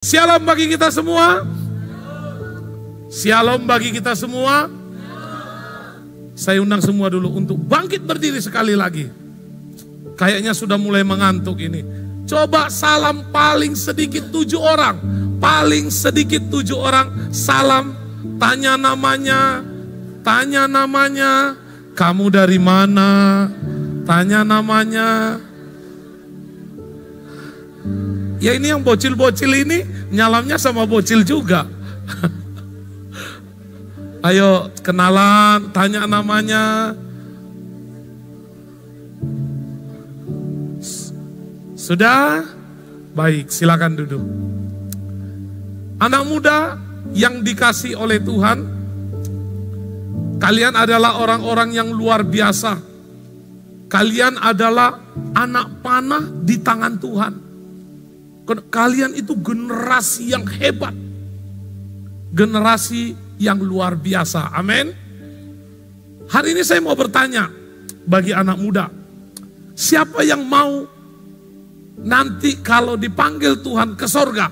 Shalom bagi kita semua. Shalom bagi kita semua. Saya undang semua dulu untuk bangkit berdiri sekali lagi. Kayaknya sudah mulai mengantuk ini. Coba salam paling sedikit 7 orang. Paling sedikit 7 orang. Salam, tanya namanya. Tanya namanya. Kamu dari mana? Tanya namanya. Ya ini yang bocil-bocil ini nyalamnya sama bocil juga. Ayo kenalan, tanya namanya. Sudah? Baik, silakan duduk. Anak muda yang dikasih oleh Tuhan, kalian adalah orang-orang yang luar biasa. Kalian adalah anak panah di tangan Tuhan. Kalian itu generasi yang hebat. Generasi yang luar biasa. Amin. Hari ini saya mau bertanya bagi anak muda. Siapa yang mau nanti kalau dipanggil Tuhan ke sorga?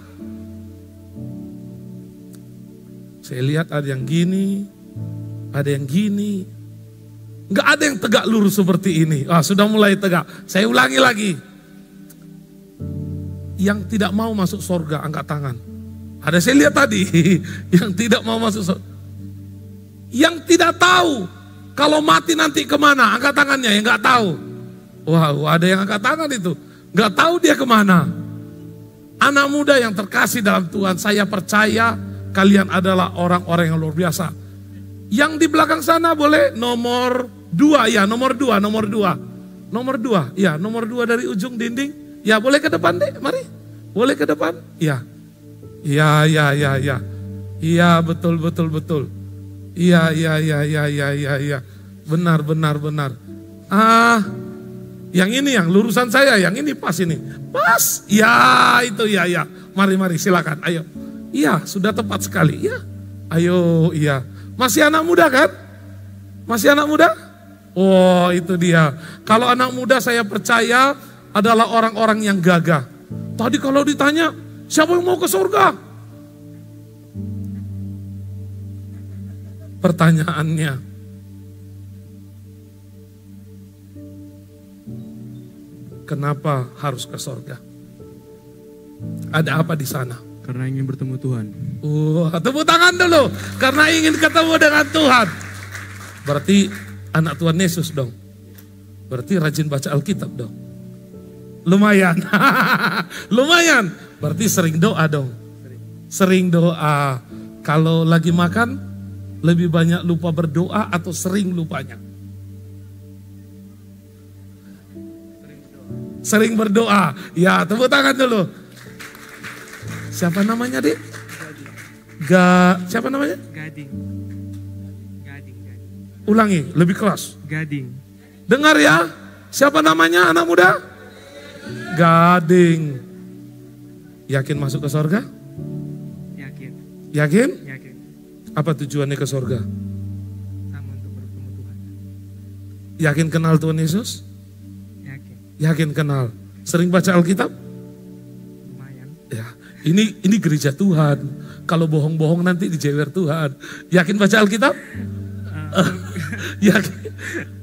Saya lihat ada yang gini, ada yang gini. Nggak ada yang tegak lurus seperti ini. Sudah mulai tegak. Saya ulangi lagi. Yang tidak mau masuk sorga, angkat tangan. Ada saya lihat tadi, yang tidak mau masuk sorga. Yang tidak tahu, kalau mati nanti kemana, angkat tangannya, yang nggak tahu. Wow, ada yang angkat tangan itu. Nggak tahu dia kemana. Anak muda yang terkasih dalam Tuhan, saya percaya kalian adalah orang-orang yang luar biasa. Yang di belakang sana boleh nomor 2, ya nomor 2. Nomor 2, ya nomor 2 dari ujung dinding. Ya boleh ke depan deh, mari. Boleh ke depan? Ya. Ya. Iya betul. Iya. Benar. Yang ini yang lurusan saya, yang ini pas ini. Pas. Ya itu ya. Mari silakan. Ayo. Iya, sudah tepat sekali. Ya. Ayo, iya. Masih anak muda kan? Masih anak muda? Oh, itu dia. Kalau anak muda saya percaya adalah orang-orang yang gagah. Tadi kalau ditanya, siapa yang mau ke surga? Pertanyaannya, kenapa harus ke surga? Ada apa di sana? Karena ingin bertemu Tuhan. Tepuk tangan dulu. Karena ingin ketemu dengan Tuhan. Berarti anak Tuhan Yesus dong. Berarti rajin baca Alkitab dong. Lumayan. Lumayan. Berarti sering doa dong. Sering doa. Kalau lagi makan, lebih banyak lupa berdoa atau sering lupanya? Sering berdoa. Ya, tepuk tangan dulu. Siapa namanya, Dik? Siapa namanya? Gading. Ulangi, lebih keras. Gading. Dengar ya. Siapa namanya anak muda? Gading. Yakin masuk ke sorga? Yakin. Yakin? Yakin. Apa tujuannya ke sorga? Sama untuk bertemu Tuhan. Yakin kenal Tuhan Yesus? Yakin. Yakin kenal. Sering baca Alkitab? Lumayan. Ya, ini gereja Tuhan. Kalau bohong-bohong nanti dijewer Tuhan. Yakin baca Alkitab? Yakin.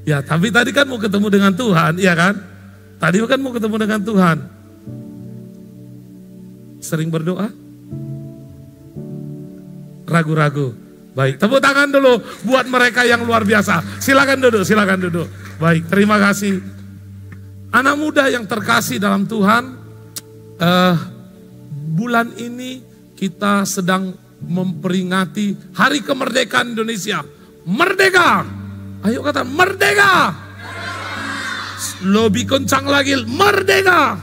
Ya, tapi tadi kan mau ketemu dengan Tuhan, ya kan? Tadi kan mau ketemu dengan Tuhan. Sering berdoa? Ragu-ragu. Baik, tepuk tangan dulu buat mereka yang luar biasa. Silakan duduk. Baik, terima kasih. Anak muda yang terkasih dalam Tuhan, bulan ini kita sedang memperingati Hari Kemerdekaan Indonesia. Merdeka! Ayo kata merdeka! Lebih kencang lagi, merdeka!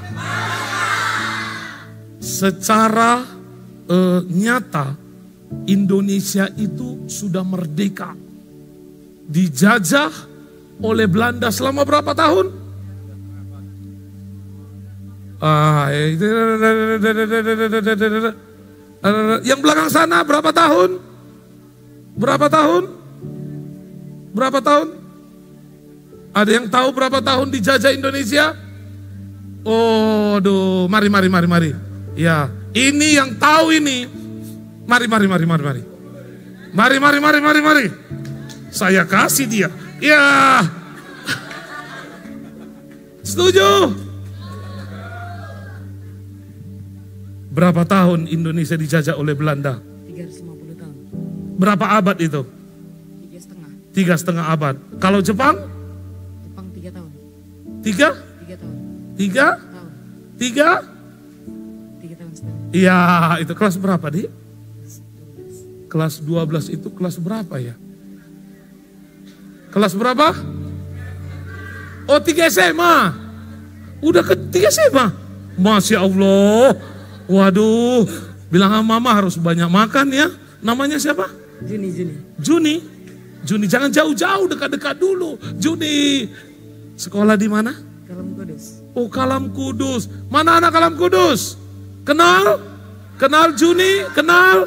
Secara nyata, Indonesia itu sudah merdeka. Dijajah oleh Belanda selama berapa tahun? Yang belakang sana berapa tahun? Berapa tahun? Ada yang tahu berapa tahun dijajah Indonesia? Mari. Ya, Ini yang tahu ini. Mari. Mari. Saya kasih dia. Ya. Setuju? Berapa tahun Indonesia dijajah oleh Belanda? 350 tahun. Berapa abad itu? 3,5. 3,5 abad. Kalau Jepang? Jepang 3 tahun. 3? 3 tahun. 3? Tahun. 3? 3 tahun setengah. Iya, itu kelas berapa, Di? Kelas 12 itu kelas berapa ya? Kelas berapa? Oh, 3 SMA. Udah ke 3 SMA. Masya Allah. Waduh, bilang sama mama harus banyak makan ya. Namanya siapa? Juni, jangan jauh-jauh, dekat-dekat dulu. Juni, sekolah di mana? Kalam Kudus. Oh, Kalam Kudus. Mana anak Kalam Kudus? Kenal? Kenal Juni? Kenal?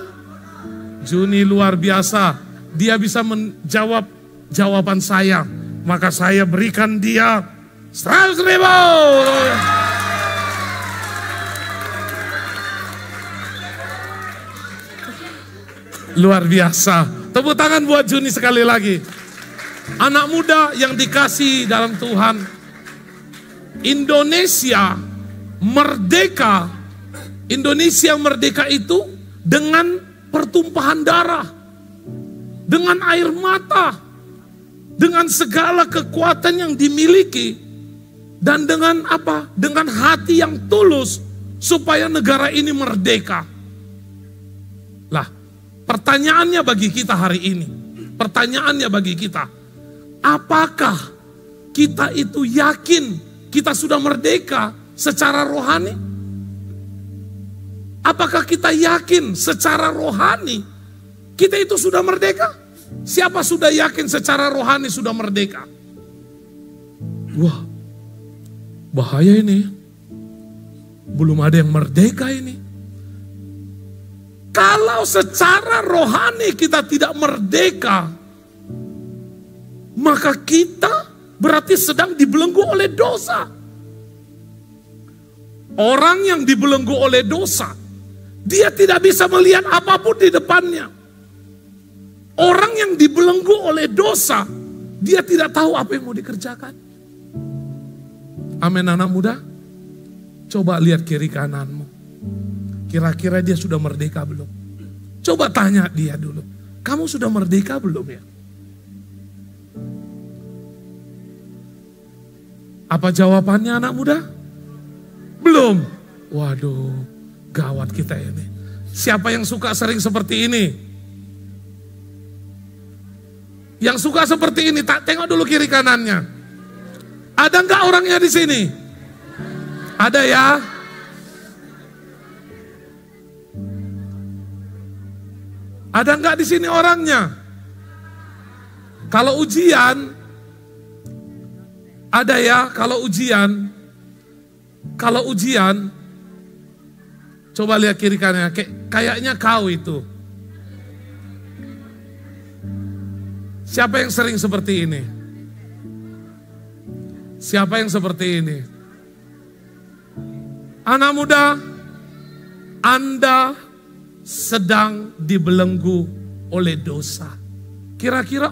Juni luar biasa. Dia bisa menjawab jawaban saya. Maka saya berikan dia 100.000. Luar biasa. Tepuk tangan buat Juni sekali lagi. Anak muda yang dikasih dalam Tuhan. Indonesia merdeka. Indonesia merdeka itu dengan pertumpahan darah. Dengan air mata. Dengan segala kekuatan yang dimiliki. Dan dengan apa? Dengan hati yang tulus. Supaya negara ini merdeka. Lah, pertanyaannya bagi kita hari ini. Pertanyaannya bagi kita. Apakah kita itu yakin kita sudah merdeka secara rohani? Apakah kita yakin secara rohani kita itu sudah merdeka? Siapa sudah yakin secara rohani sudah merdeka? Wah, bahaya ini. Belum ada yang merdeka ini. Kalau secara rohani kita tidak merdeka, maka kita berarti sedang dibelenggu oleh dosa. Orang yang dibelenggu oleh dosa, dia tidak bisa melihat apapun di depannya. Orang yang dibelenggu oleh dosa, dia tidak tahu apa yang mau dikerjakan. Amin, anak muda. Coba lihat kiri kananmu. Kira-kira dia sudah merdeka belum? Coba tanya dia dulu. Kamu sudah merdeka belum ya? Apa jawabannya anak muda? Belum. Waduh, gawat kita ini. Siapa yang suka sering seperti ini? Yang suka seperti ini, tak tengok dulu kiri kanannya. Ada enggak orangnya di sini? Ada ya? Ada enggak di sini orangnya? Kalau ujian, ada ya, kalau ujian, coba lihat kiri kanannya, kayaknya kau itu. Siapa yang sering seperti ini? Siapa yang seperti ini? Anak muda, Anda sedang dibelenggu oleh dosa. Kira-kira,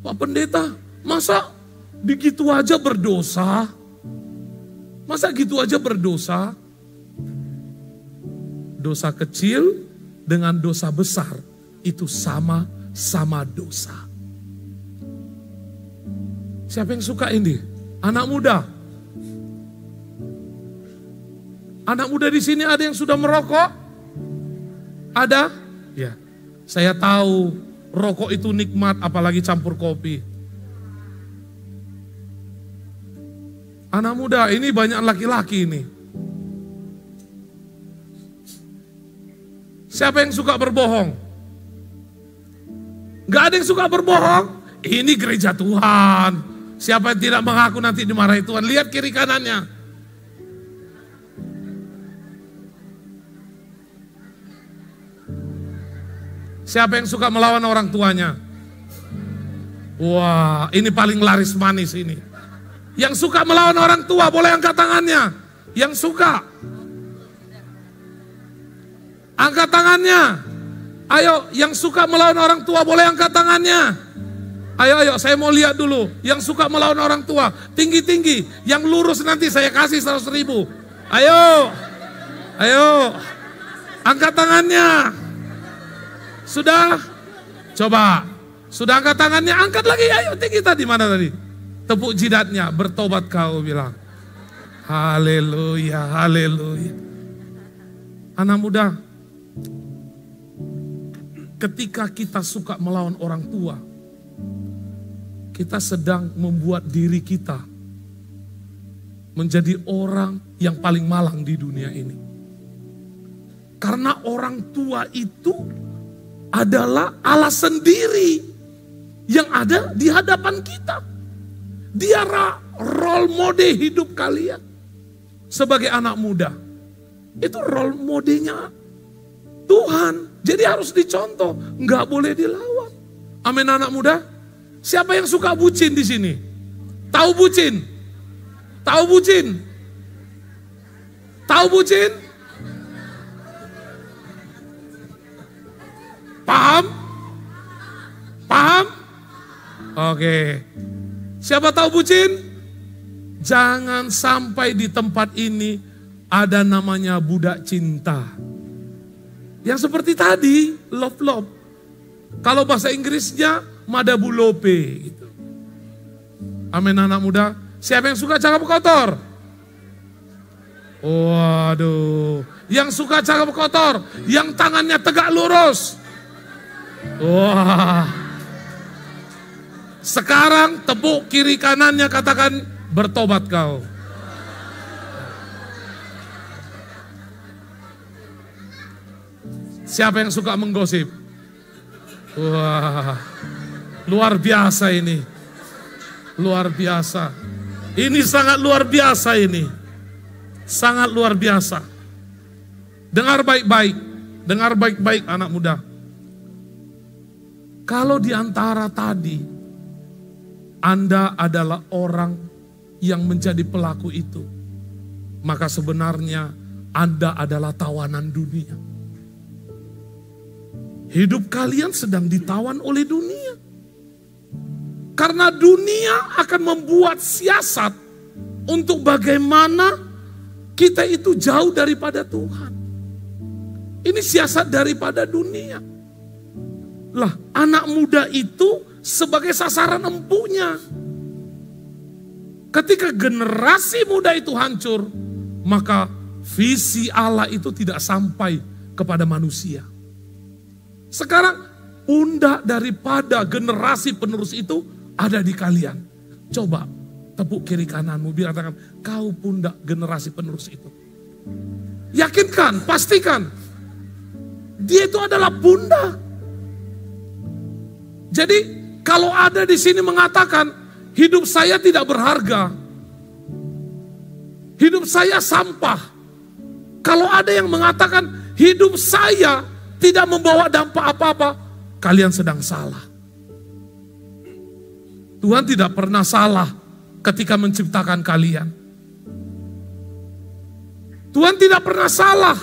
Pak Pendeta, masa begitu aja berdosa? Masa gitu aja berdosa? Dosa kecil dengan dosa besar itu sama dosa. Siapa yang suka ini? Anak muda. Anak muda di sini ada yang sudah merokok? Ada? Ya. Saya tahu rokok itu nikmat apalagi campur kopi. Anak muda, ini banyak laki-laki ini. Siapa yang suka berbohong? Gak ada yang suka berbohong. Ini gereja Tuhan. Siapa yang tidak mengaku nanti dimarahi Tuhan. Lihat kiri kanannya. Siapa yang suka melawan orang tuanya? Wah, ini paling laris manis ini. Yang suka melawan orang tua boleh angkat tangannya. Yang suka. Angkat tangannya. Ayo, yang suka melawan orang tua boleh angkat tangannya. Ayo, saya mau lihat dulu. Yang suka melawan orang tua, tinggi-tinggi. Yang lurus nanti saya kasih 100.000. Ayo. Angkat tangannya. Sudah? Coba. Sudah angkat tangannya, angkat lagi. Ayo, tinggi tadi. Mana tadi? Tepuk jidatnya, bertobat kau bilang. Haleluya, haleluya. Anak muda, ketika kita suka melawan orang tua, kita sedang membuat diri kita menjadi orang yang paling malang di dunia ini. Karena orang tua itu adalah Allah sendiri yang ada di hadapan kita. Dia role model hidup kalian sebagai anak muda. Itu role modelnya Tuhan. Jadi harus dicontoh, nggak boleh dilawan. Amin anak muda. Siapa yang suka bucin di sini? Tahu bucin? Tahu bucin? Tahu bucin? Paham? Paham? Oke. Siapa tahu bucin? Jangan sampai di tempat ini ada namanya budak cinta. Yang seperti tadi, love. Kalau bahasa Inggrisnya madabulope gitu. Amin anak muda. Siapa yang suka cakap kotor? Waduh. Yang suka cakap kotor, yang tangannya tegak lurus. Wah. Sekarang tepuk kiri kanannya, katakan bertobat kau. Siapa yang suka menggosip? Wah, luar biasa ini. Luar biasa. Ini sangat luar biasa ini. Sangat luar biasa. Dengar baik-baik. Dengar baik-baik anak muda. Kalau di antara tadi, Anda adalah orang yang menjadi pelaku itu, maka sebenarnya Anda adalah tawanan dunia. Hidup kalian sedang ditawan oleh dunia. Karena dunia akan membuat siasat untuk bagaimana kita itu jauh daripada Tuhan. Ini siasat daripada dunia. Lah, anak muda itu sebagai sasaran empunya. Ketika generasi muda itu hancur, maka visi Allah itu tidak sampai kepada manusia. Sekarang pundak daripada generasi penerus itu ada di kalian. Coba tepuk kiri kananmu, biar katakan kau pundak generasi penerus itu. Yakinkan, pastikan dia itu adalah pundak. Jadi kalau ada di sini mengatakan hidup saya tidak berharga, hidup saya sampah. Kalau ada yang mengatakan hidup saya tidak membawa dampak apa-apa, kalian sedang salah. Tuhan tidak pernah salah ketika menciptakan kalian. Tuhan tidak pernah salah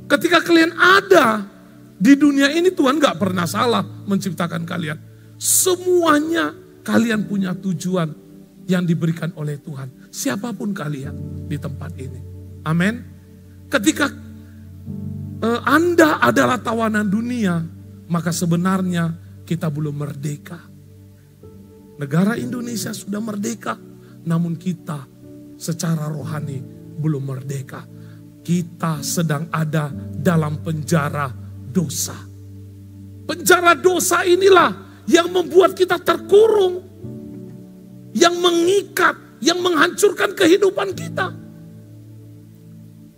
ketika kalian ada di dunia ini. Tuhan gak pernah salah menciptakan kalian. Semuanya kalian punya tujuan yang diberikan oleh Tuhan. Siapapun kalian di tempat ini. Amin. Ketika Anda adalah tawanan dunia, maka sebenarnya kita belum merdeka. Negara Indonesia sudah merdeka, namun kita secara rohani belum merdeka. Kita sedang ada dalam penjara dosa. Penjara dosa inilah yang membuat kita terkurung, yang mengikat, yang menghancurkan kehidupan kita.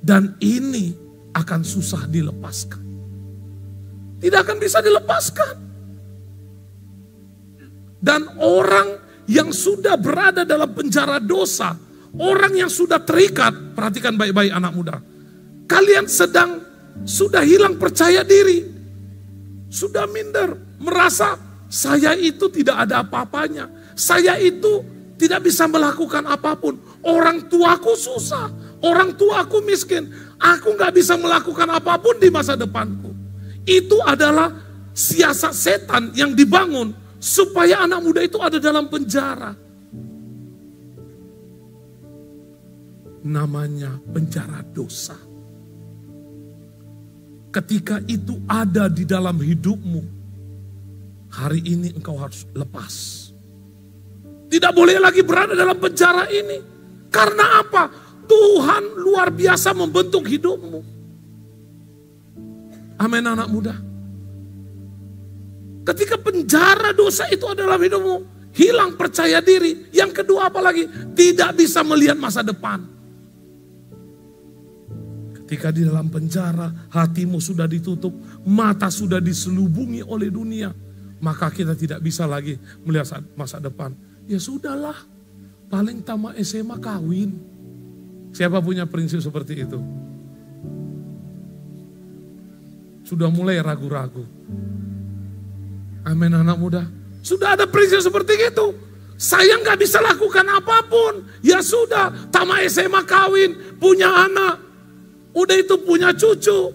Dan ini akan susah dilepaskan. Tidak akan bisa dilepaskan. Dan orang yang sudah berada dalam penjara dosa, orang yang sudah terikat, perhatikan baik-baik anak muda. Kalian sudah hilang percaya diri. Sudah minder, merasa saya itu tidak ada apa-apanya. Saya itu tidak bisa melakukan apapun. Orang tuaku susah, Orang tua aku miskin, aku gak bisa melakukan apapun di masa depanku. Itu adalah siasat setan yang dibangun supaya anak muda itu ada dalam penjara. Namanya penjara dosa. Ketika itu ada di dalam hidupmu, hari ini engkau harus lepas. Tidak boleh lagi berada dalam penjara ini. Karena apa? Tuhan luar biasa membentuk hidupmu. Amin anak muda. Ketika penjara dosa itu ada dalam hidupmu, hilang percaya diri. Yang kedua apa lagi? Tidak bisa melihat masa depan. Ketika di dalam penjara, hatimu sudah ditutup, mata sudah diselubungi oleh dunia, maka kita tidak bisa lagi melihat masa depan. Ya sudahlah, paling tamat SMA kawin. Siapa punya prinsip seperti itu? Sudah mulai ragu-ragu. Amin anak muda. Sudah ada prinsip seperti itu. Saya nggak bisa lakukan apapun. Ya sudah, tamat SMA kawin, punya anak. Udah itu punya cucu.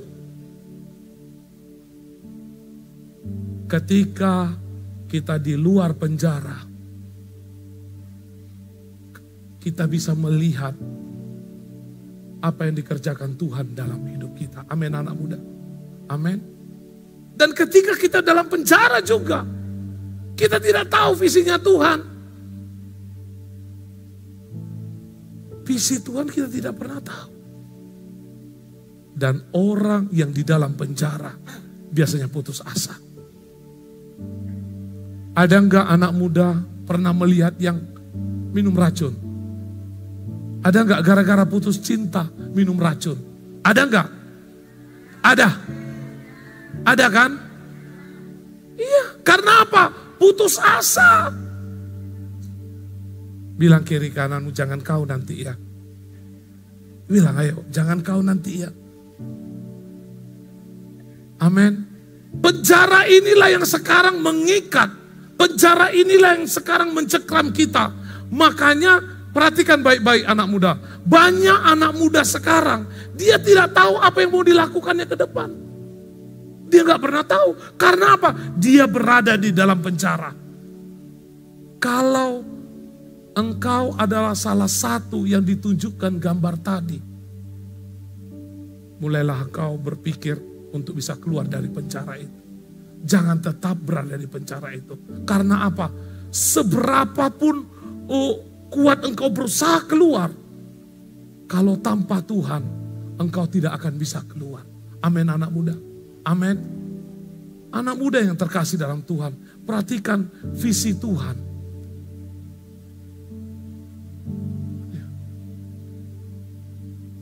Ketika kita di luar penjara, kita bisa melihat apa yang dikerjakan Tuhan dalam hidup kita. Amin anak muda. Amin. Dan ketika kita dalam penjara juga, kita tidak tahu visinya Tuhan. Visi Tuhan kita tidak pernah tahu. Dan orang yang di dalam penjara biasanya putus asa. Ada enggak anak muda pernah melihat yang minum racun? Ada enggak gara-gara putus cinta minum racun? Ada enggak? Ada. Ada kan? Iya, karena apa? Putus asa. Bilang kiri kananmu, jangan kau nanti ya. Bilang ayo, jangan kau nanti ya. Amin. Penjara inilah yang sekarang mengikat. Penjara inilah yang sekarang mencekram kita. Makanya perhatikan baik-baik anak muda. Banyak anak muda sekarang, dia tidak tahu apa yang mau dilakukannya ke depan. Dia gak pernah tahu. Karena apa? Dia berada di dalam penjara. Kalau engkau adalah salah satu yang ditunjukkan gambar tadi, mulailah engkau berpikir untuk bisa keluar dari penjara itu. Jangan tetap berada di penjara itu. Karena apa? Seberapapun kuat engkau berusaha keluar, kalau tanpa Tuhan, engkau tidak akan bisa keluar. Amin anak muda. Amin. Anak muda yang terkasih dalam Tuhan, perhatikan visi Tuhan.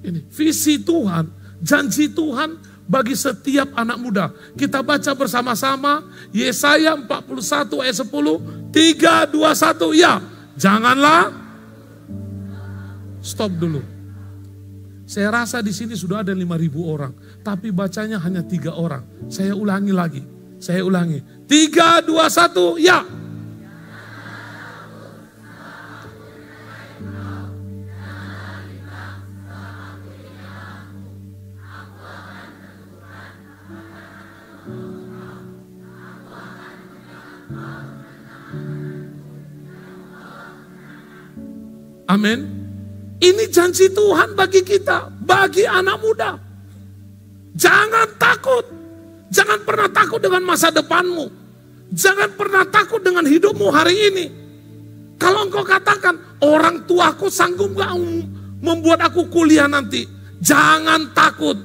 Ini visi Tuhan, janji Tuhan bagi setiap anak muda. Kita baca bersama-sama Yesaya 41 ayat 10. 3, 2, 1 ya. Janganlah. Stop dulu. Saya rasa di sini sudah ada 5.000 orang. Tapi bacanya hanya 3 orang. Saya ulangi lagi. Saya ulangi. 3, 2, 1 ya. Amin. Ini janji Tuhan bagi kita, bagi anak muda. Jangan takut. Jangan pernah takut dengan masa depanmu. Jangan pernah takut dengan hidupmu hari ini. Kalau engkau katakan, orang tuaku sanggup gak membuat aku kuliah nanti. Jangan takut.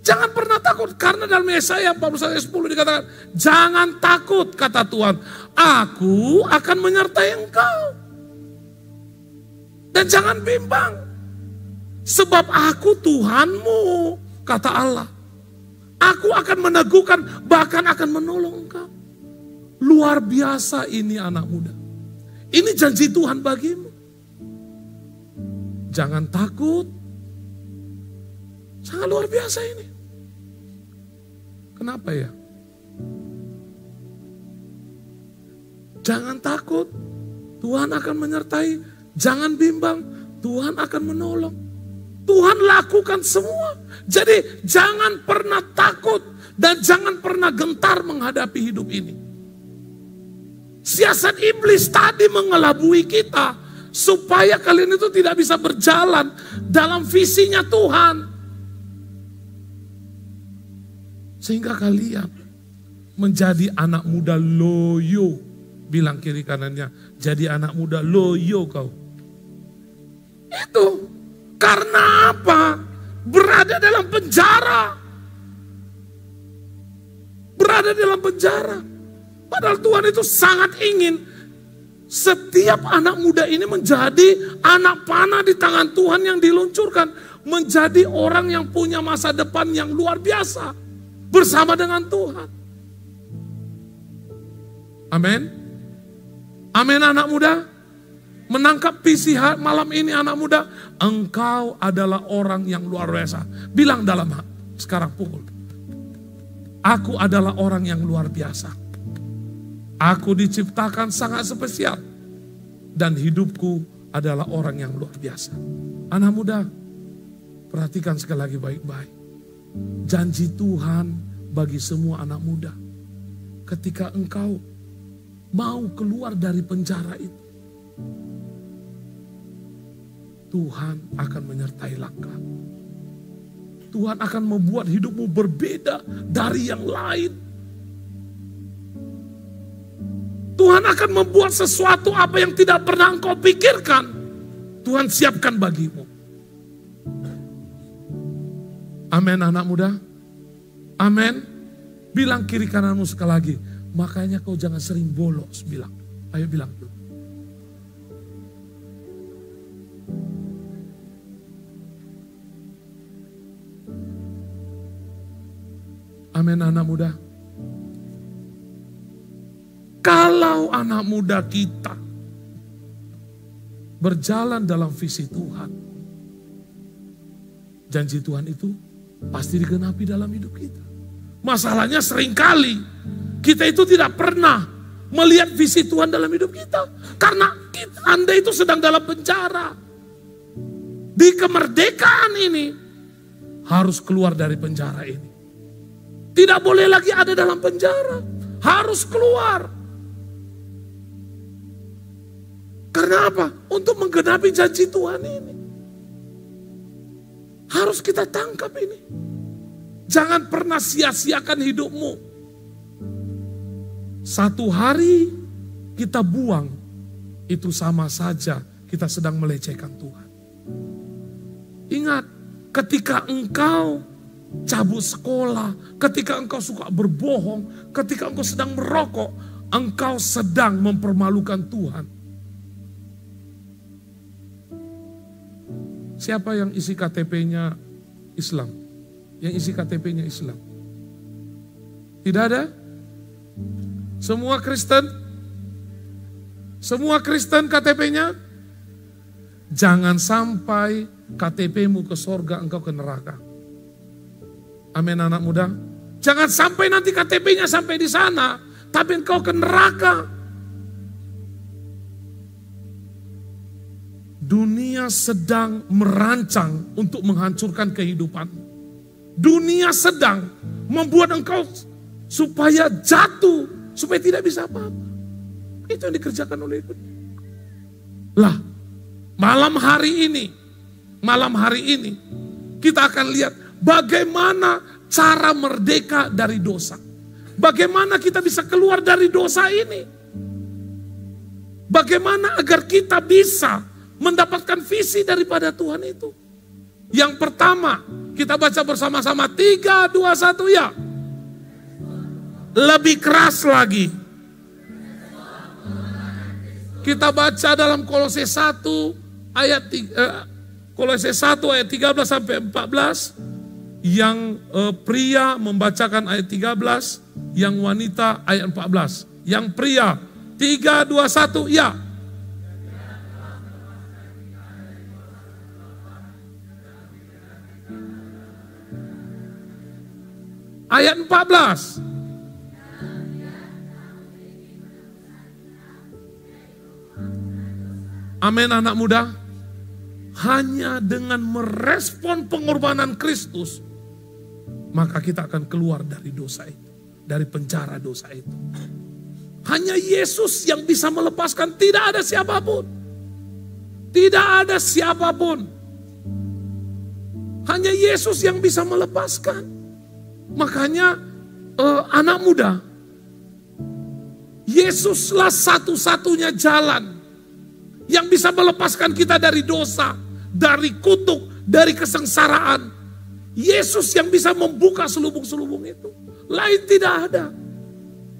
Jangan pernah takut. Karena dalam Yesaya 41 ayat 10 dikatakan, jangan takut kata Tuhan. Aku akan menyertai engkau. Dan jangan bimbang. Sebab aku Tuhanmu, kata Allah. Aku akan meneguhkan, bahkan akan menolong engkau. Luar biasa ini anak muda. Ini janji Tuhan bagimu. Jangan takut. Sangat luar biasa ini. Kenapa ya? Jangan takut. Tuhan akan menyertai. Jangan bimbang, Tuhan akan menolong. Tuhan lakukan semua. Jadi jangan pernah takut dan jangan pernah gentar menghadapi hidup ini. Siasat iblis tadi mengelabui kita supaya kalian itu tidak bisa berjalan dalam visinya Tuhan. Sehingga kalian menjadi anak muda loyo. Bilang kiri kanannya, jadi anak muda loyo kau. Itu karena apa? Berada dalam penjara. Berada dalam penjara. Padahal Tuhan itu sangat ingin setiap anak muda ini menjadi anak panah di tangan Tuhan yang diluncurkan. Menjadi orang yang punya masa depan yang luar biasa. Bersama dengan Tuhan. Amin. Amin anak muda. Menangkap visi malam ini anak muda. Engkau adalah orang yang luar biasa. Bilang dalam sekarang pukul. Aku adalah orang yang luar biasa. Aku diciptakan sangat spesial. Dan hidupku adalah orang yang luar biasa. Anak muda, perhatikan sekali lagi baik-baik. Janji Tuhan bagi semua anak muda. Ketika engkau mau keluar dari penjara itu, Tuhan akan menyertai langkah. Tuhan akan membuat hidupmu berbeda dari yang lain. Tuhan akan membuat sesuatu apa yang tidak pernah engkau pikirkan. Tuhan siapkan bagimu. Amin anak muda. Amin. Bilang kiri kananmu sekali lagi. Makanya kau jangan sering bolos. Bilang. Ayo bilang dulu. Amin anak muda. Kalau anak muda kita berjalan dalam visi Tuhan, janji Tuhan itu pasti digenapi dalam hidup kita. Masalahnya seringkali kita itu tidak pernah melihat visi Tuhan dalam hidup kita. Karena Anda itu sedang dalam penjara. Di kemerdekaan ini harus keluar dari penjara ini. Tidak boleh lagi ada dalam penjara. Harus keluar. Karena apa? Untuk menggenapi janji Tuhan ini. Harus kita tangkap ini. Jangan pernah sia-siakan hidupmu. Satu hari kita buang, itu sama saja kita sedang melecehkan Tuhan. Ingat, ketika engkau cabut sekolah, ketika engkau suka berbohong, ketika engkau sedang merokok, engkau sedang mempermalukan Tuhan. Siapa yang isi KTP-nya Islam? Yang isi KTP-nya Islam? Tidak ada? Semua Kristen? Semua Kristen KTP-nya? Jangan sampai KTP-mu ke sorga, engkau ke neraka. Amin anak muda. Jangan sampai nanti KTP-nya sampai di sana, tapi engkau ke neraka. Dunia sedang merancang untuk menghancurkan kehidupanmu. Dunia sedang membuat engkau supaya jatuh, supaya tidak bisa apa-apa. Itu yang dikerjakan oleh dunia. Lah, malam hari ini kita akan lihat bagaimana cara merdeka dari dosa. Bagaimana kita bisa keluar dari dosa ini. Bagaimana agar kita bisa mendapatkan visi daripada Tuhan itu. Yang pertama, kita baca bersama-sama 3, 2, 1 ya. Lebih keras lagi. Kita baca dalam Kolose 1 ayat 13 sampai 14. Yang pria membacakan ayat 13, yang wanita ayat 14. Yang pria 3, 2, 1 ya. Ayat 14. Amin anak muda. hanya dengan merespon pengorbanan Kristus, maka kita akan keluar dari dosa itu, dari penjara dosa itu. Hanya Yesus yang bisa melepaskan, tidak ada siapapun. Tidak ada siapapun. Hanya Yesus yang bisa melepaskan. Makanya anak muda, Yesuslah satu-satunya jalan yang bisa melepaskan kita dari dosa, dari kutuk, dari kesengsaraan. Yesus yang bisa membuka selubung-selubung itu. Lain tidak ada.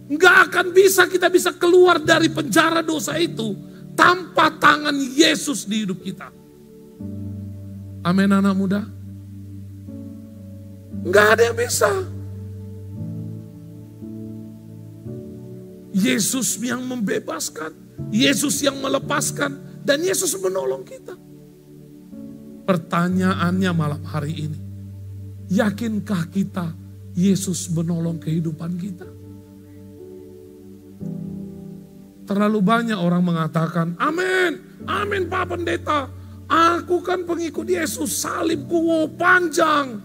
Nggak akan bisa kita bisa keluar dari penjara dosa itu tanpa tangan Yesus di hidup kita. Amin anak muda. Nggak ada yang bisa. Yesus yang membebaskan, Yesus yang melepaskan, dan Yesus menolong kita. Pertanyaannya malam hari ini, yakinkah kita Yesus menolong kehidupan kita? Terlalu banyak orang mengatakan, amin, amin Pak Pendeta, aku kan pengikut Yesus, salibku panjang.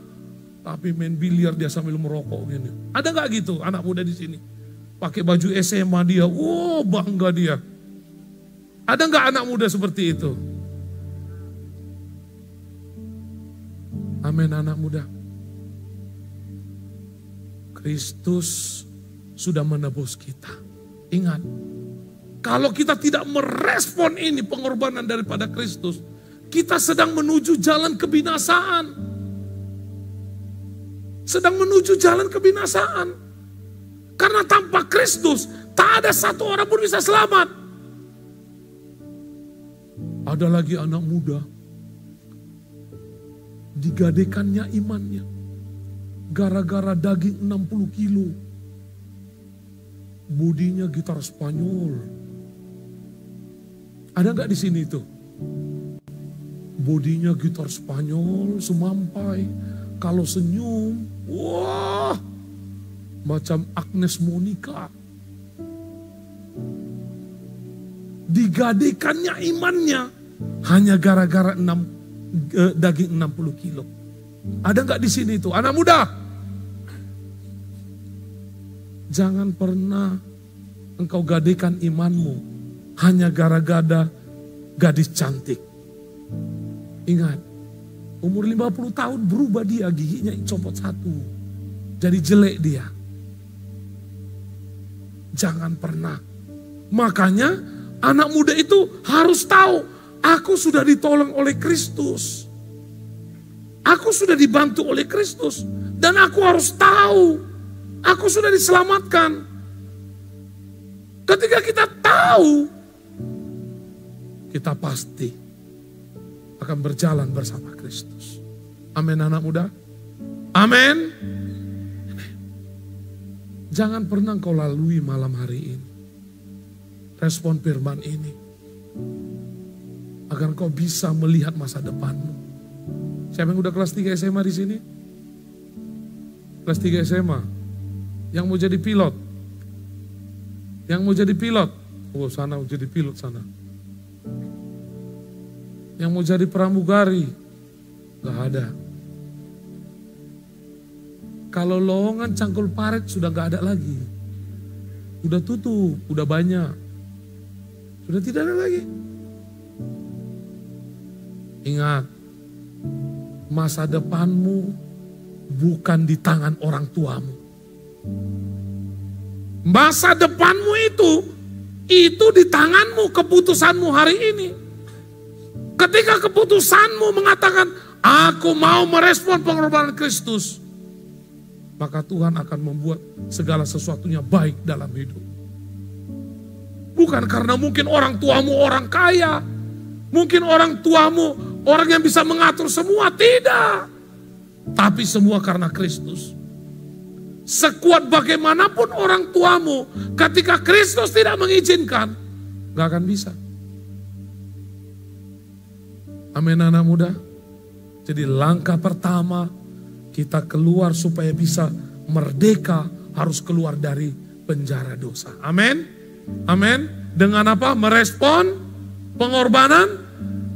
Tapi main biliar dia sambil merokok gini. Ada gak gitu anak muda di sini? Pakai baju SMA dia, bangga dia. Ada gak anak muda seperti itu? Amin anak muda. Kristus sudah menebus kita. Ingat, kalau kita tidak merespon ini pengorbanan daripada Kristus, kita sedang menuju jalan kebinasaan. Sedang menuju jalan kebinasaan. Karena tanpa Kristus, tak ada satu orang pun bisa selamat. Ada lagi anak muda, digadekannya imannya. Gara-gara daging 60 kilo. Bodinya gitar Spanyol. Ada nggak di sini tuh? Bodinya gitar Spanyol, semampai. Kalau senyum, wah, macam Agnes Monica. Digadekannya imannya hanya gara-gara daging 60 kilo. Ada nggak di sini tuh anak muda? Jangan pernah engkau gadekan imanmu hanya gara-gara gadis cantik. Ingat, umur 50 tahun berubah dia, giginya copot satu. Jadi jelek dia. Jangan pernah. Makanya anak muda itu harus tahu, aku sudah ditolong oleh Kristus. Aku sudah dibantu oleh Kristus. Dan aku harus tahu, aku sudah diselamatkan. Ketika kita tahu, kita pasti akan berjalan bersama Kristus. Amin anak muda. Amin. Jangan pernah kau lalui malam hari ini respon firman ini, agar kau bisa melihat masa depanmu. Siapa yang udah kelas 3 SMA di sini? Kelas 3 SMA. Yang mau jadi pilot? Yang mau jadi pilot? Oh sana mau jadi pilot sana. Yang mau jadi pramugari? Gak ada. Kalau lowongan Cangkul Paret sudah gak ada lagi. Udah tutup, udah banyak. Sudah tidak ada lagi. Ingat, masa depanmu bukan di tangan orang tuamu. Masa depanmu itu di tanganmu, keputusanmu hari ini. Ketika keputusanmu mengatakan, aku mau merespon pengorbanan Kristus, maka Tuhan akan membuat segala sesuatunya baik dalam hidup. Bukan karena mungkin orang tuamu orang kaya, mungkin orang tuamu orang yang bisa mengatur semua, tidak. Tapi semua karena Kristus. Sekuat bagaimanapun orang tuamu, ketika Kristus tidak mengizinkan, gak akan bisa. Amin anak muda. Jadi langkah pertama kita keluar supaya bisa merdeka, harus keluar dari penjara dosa. Amin. Amin. Dengan apa? Merespon pengorbanan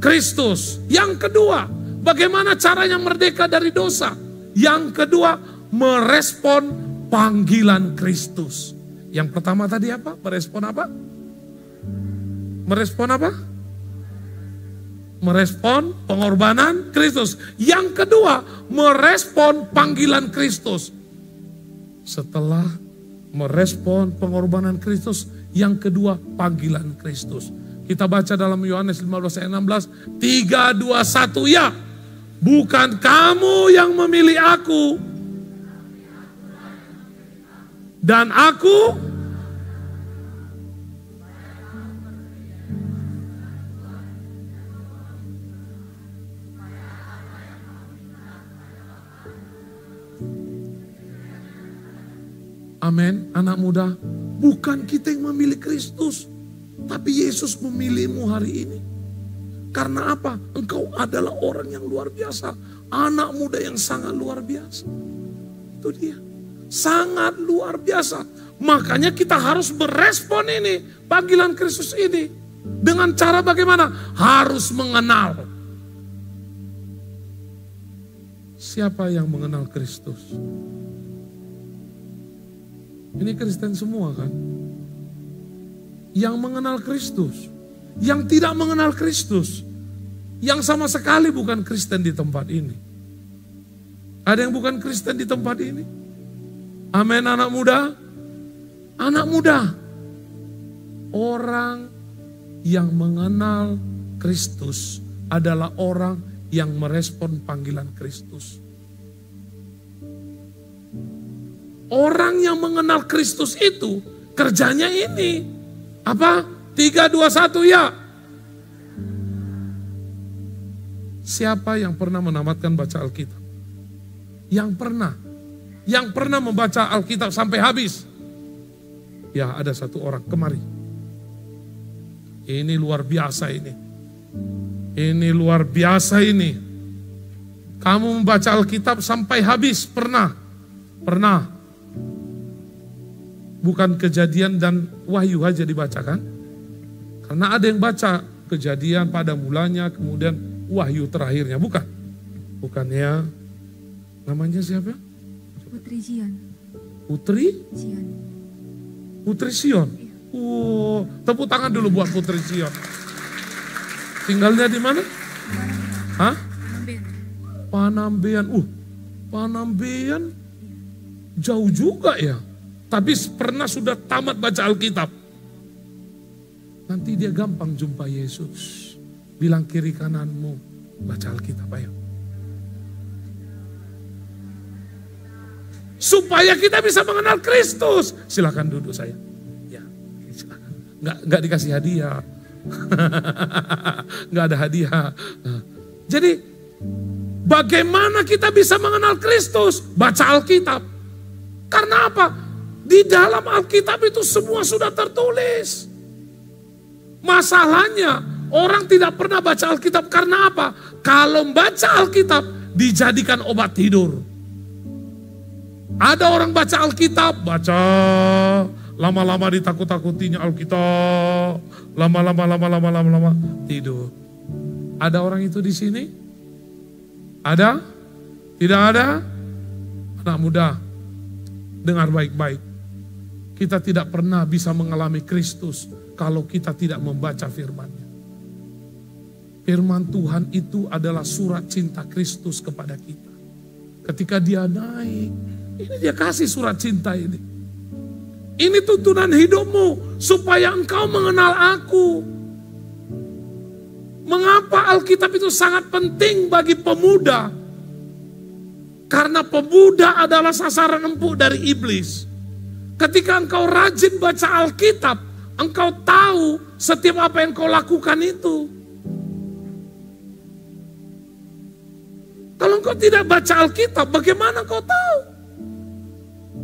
Kristus. Yang kedua, bagaimana caranya merdeka dari dosa? Yang kedua, merespon panggilan Kristus. Yang pertama tadi apa? Merespon apa? Merespon apa? Merespon pengorbanan Kristus. Yang kedua, merespon panggilan Kristus. Setelah merespon pengorbanan Kristus, yang kedua panggilan Kristus. Kita baca dalam Yohanes 15 ayat 16, 3, 2, 1, ya. Bukan kamu yang memilih aku, dan aku amin, anak muda. Bukan kita yang memilih Kristus, tapi Yesus memilihmu hari ini. Karena apa? Engkau adalah orang yang luar biasa. Anak muda yang sangat luar biasa. Itu dia. Sangat luar biasa. Makanya kita harus merespon ini, panggilan Kristus ini. Dengan cara bagaimana? Harus mengenal. Siapa yang mengenal Kristus? Ini Kristen semua kan? Yang mengenal Kristus. Yang tidak mengenal Kristus. Yang sama sekali bukan Kristen di tempat ini. Ada yang bukan Kristen di tempat ini? Amin, anak muda. Anak muda. Orang yang mengenal Kristus adalah orang yang merespon panggilan Kristus. Orang yang mengenal Kristus itu kerjanya ini. Apa? 3, 2, 1, ya. Siapa yang pernah menamatkan baca Alkitab? Yang pernah membaca Alkitab sampai habis? Ya, ada satu orang, kemari. Ini luar biasa ini. Ini luar biasa ini. Kamu membaca Alkitab sampai habis, pernah? Pernah. Bukan Kejadian dan Wahyu aja dibacakan. Karena ada yang baca Kejadian pada mulanya, kemudian Wahyu terakhirnya. Bukan. Bukan ya. Namanya siapa? Putri Zion. Putri? Zion. Putri Sion. Oh, tepuk tangan dulu buat Putri Sion. Tinggalnya di mana? Hah? Panambean. Panambean jauh juga ya. Tapi pernah sudah tamat baca Alkitab. Nanti dia gampang jumpa Yesus. Bilang kiri kananmu, baca Alkitab ayo. Supaya kita bisa mengenal Kristus. Silakan duduk saya. Ya, silakan. Nggak dikasih hadiah. Nggak ada hadiah. Jadi, bagaimana kita bisa mengenal Kristus? Baca Alkitab. Karena apa? Di dalam Alkitab itu semua sudah tertulis. Masalahnya, orang tidak pernah baca Alkitab karena apa? Kalau baca Alkitab, dijadikan obat tidur. Ada orang baca Alkitab, baca, lama-lama ditakut-takutinya Alkitab, lama-lama tidur. Ada orang itu di sini? Ada? Tidak ada? Anak muda, dengar baik-baik. Kita tidak pernah bisa mengalami Kristus kalau kita tidak membaca firman-Nya. Firman Tuhan itu adalah surat cinta Kristus kepada kita. Ketika dia naik, ini dia kasih surat cinta ini. Ini tuntunan hidupmu supaya engkau mengenal aku. Mengapa Alkitab itu sangat penting bagi pemuda? Karena pemuda adalah sasaran empuk dari iblis. Ketika engkau rajin baca Alkitab, engkau tahu setiap apa yang kau lakukan itu. Kalau engkau tidak baca Alkitab, bagaimana kau tahu?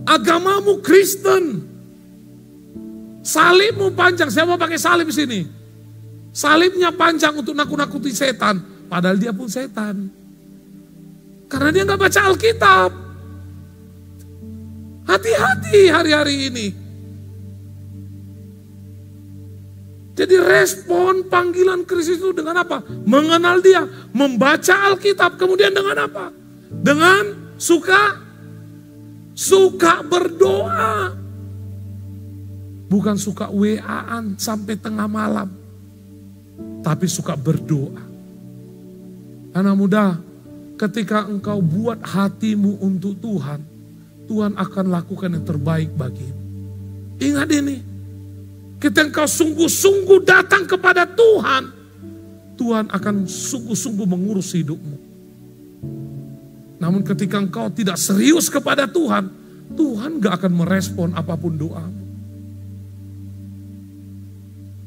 Agamamu Kristen. Salibmu panjang, siapa pakai salib di sini? Salibnya panjang untuk nakut-nakuti setan, padahal dia pun setan. Karena dia nggak baca Alkitab. Hati-hati hari-hari ini. Jadi respon panggilan Kristus itu dengan apa? Mengenal Dia, membaca Alkitab, kemudian dengan apa? Dengan suka berdoa. Bukan suka WA-an sampai tengah malam, tapi suka berdoa. Anak muda, ketika engkau buat hatimu untuk Tuhan, Tuhan akan lakukan yang terbaik bagimu. Ingat ini, ketika engkau sungguh-sungguh datang kepada Tuhan, Tuhan akan sungguh-sungguh mengurus hidupmu. Namun ketika engkau tidak serius kepada Tuhan, Tuhan gak akan merespon apapun doamu.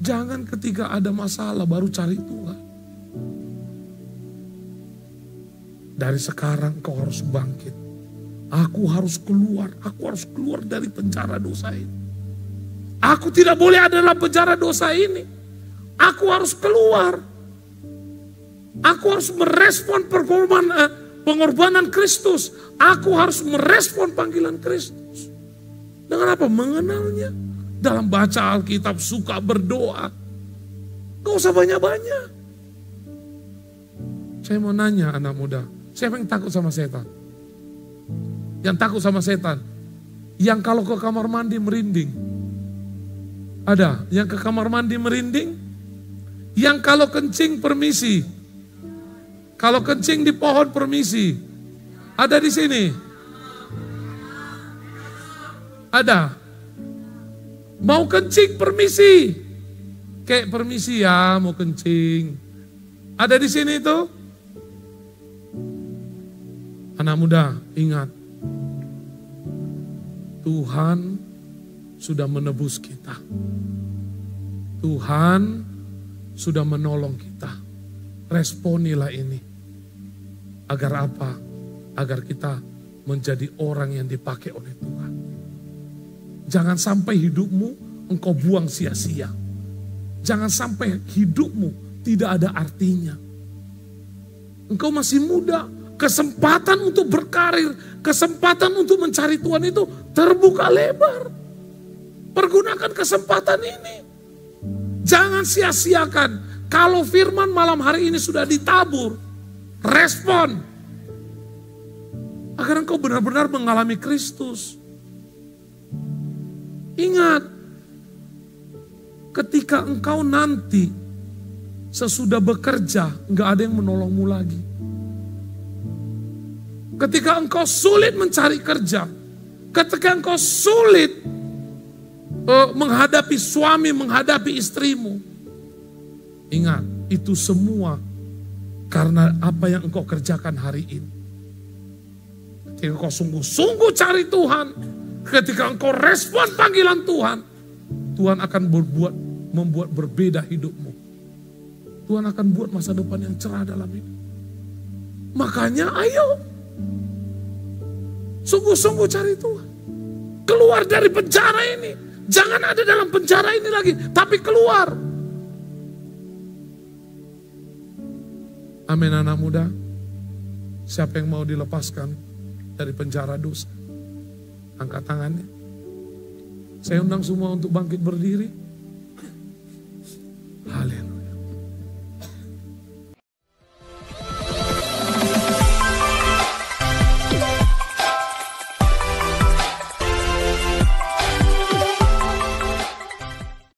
Jangan ketika ada masalah baru cari Tuhan. Dari sekarang kau harus bangkit. Aku harus keluar dari penjara dosa ini. Aku tidak boleh ada dalam penjara dosa ini. Aku harus keluar. Aku harus merespon pengorbanan Kristus. Aku harus merespon panggilan Kristus. Dengan apa? Mengenalnya. Dalam baca Alkitab, suka berdoa. Gak usah banyak-banyak. Saya mau nanya anak muda, siapa yang takut sama setan? Yang takut sama setan? Yang kalau ke kamar mandi merinding? Ada? Yang ke kamar mandi merinding? Yang kalau kencing permisi? Kalau kencing di pohon permisi? Ada di sini? Ada? Mau kencing permisi? Kayak permisi ya mau kencing. Ada di sini itu? Anak muda, ingat. Tuhan sudah menebus kita. Tuhan sudah menolong kita. Responilah ini. Agar apa? Agar kita menjadi orang yang dipakai oleh Tuhan. Jangan sampai hidupmu engkau buang sia-sia. Jangan sampai hidupmu tidak ada artinya. Engkau masih muda. Kesempatan untuk berkarir, kesempatan untuk mencari Tuhan itu terbuka lebar. Pergunakan kesempatan ini. Jangan sia-siakan. Kalau firman malam hari ini sudah ditabur, respon. Agar engkau benar-benar mengalami Kristus. Ingat, ketika engkau nanti sesudah bekerja, enggak ada yang menolongmu lagi. Ketika engkau sulit mencari kerja, ketika engkau sulit menghadapi suami, menghadapi istrimu, ingat, itu semua karena apa yang engkau kerjakan hari ini. Ketika engkau sungguh-sungguh cari Tuhan, ketika engkau respon panggilan Tuhan, Tuhan akan membuat berbeda hidupmu. Tuhan akan buat masa depan yang cerah dalam hidup. Makanya ayo, sungguh-sungguh cari Tuhan. Keluar dari penjara ini. Jangan ada dalam penjara ini lagi, tapi keluar. Amin anak muda. Siapa yang mau dilepaskan dari penjara dosa? Angkat tangannya. Saya undang semua untuk bangkit berdiri.